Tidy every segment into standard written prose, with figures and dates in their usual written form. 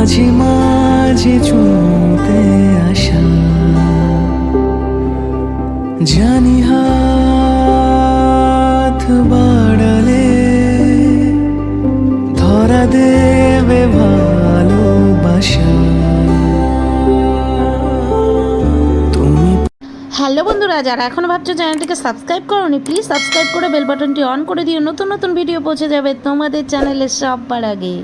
মাঝে মাঝে চুমতে আসা, জানি হাত বাড়ালে ধরা দেবে ভালোবাসা। হ্যালো বন্ধুরা, যারা এখনও ভাবছো চ্যানেলটিকে সাবস্ক্রাইব করোনি, প্লিজ সাবস্ক্রাইব করে বেল বাটনটি অন করে দিও। নতুন নতুন ভিডিও পৌঁছে যাবে তোমাদের চ্যানেলে সবার আগে।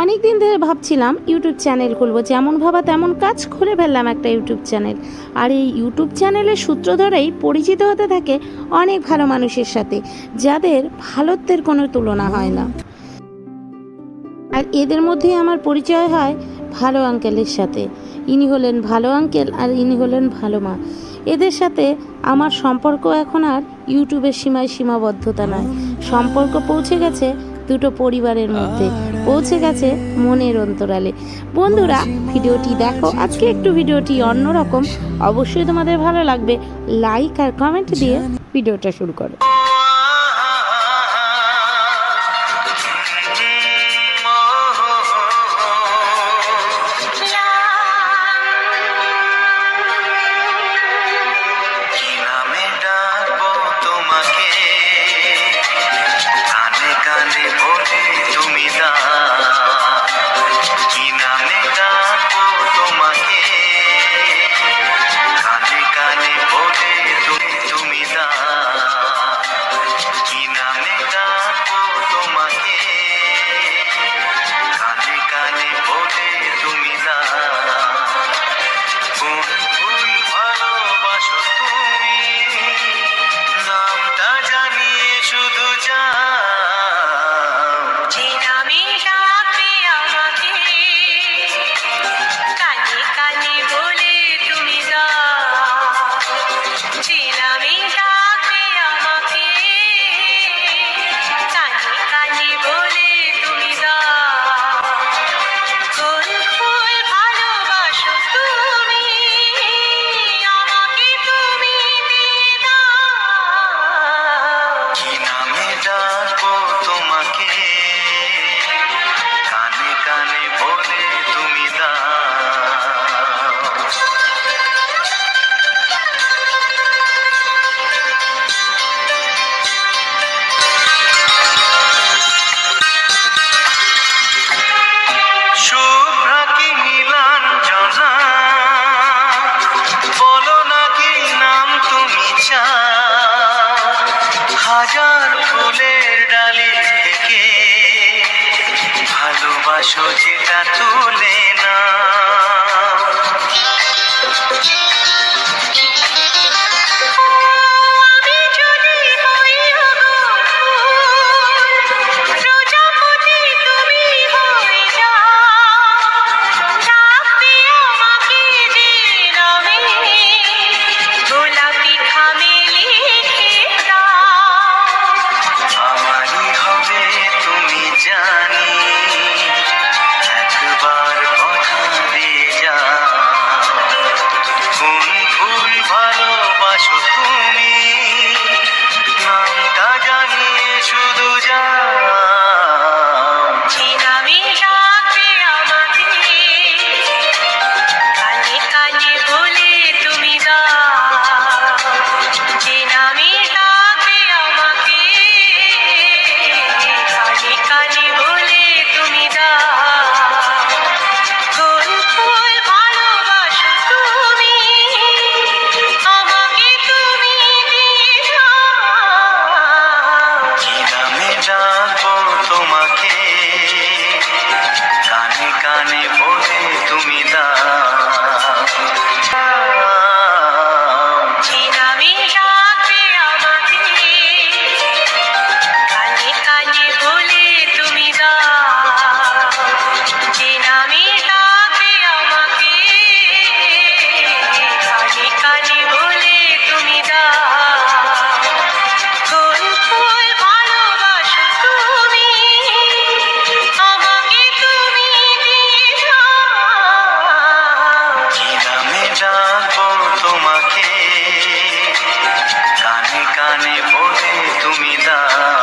অনেক দিন ধরে ভাবছিলাম ইউটিউব চ্যানেল খুলবো, যেমন ভাবা তেমন কাজ, খুলে ফেললাম একটা ইউটিউব চ্যানেল। আর এই ইউটিউব চ্যানেলের সূত্র ধরেই পরিচিত হতে থাকে অনেক ভালো মানুষের সাথে, যাদের ভালোত্বের কোনো তুলনা হয় না। আর এদের মধ্যেই আমার পরিচয় হয় ভালো আঙ্কেলের সাথে। ইনি হলেন ভালো আঙ্কেল আর ইনি হলেন ভালো মা। এদের সাথে আমার সম্পর্ক এখন আর ইউটিউবের সীমায় সীমাবদ্ধতা নয়, সম্পর্ক পৌঁছে গেছে দুটো পরিবারের মধ্যে, পৌঁছে গেছে মনের অন্তরালে। বন্ধুরা, ভিডিওটি দেখো, আজকে একটু ভিডিওটি অন্যরকম, অবশ্যই তোমাদের ভালো লাগবে। লাইক আর কমেন্ট দিয়ে ভিডিওটা শুরু করো। হাজার ফুলের ডালি থেকে ভালোবাসো যেটা তুলে না। কানে কানে বলে তুমি দাও।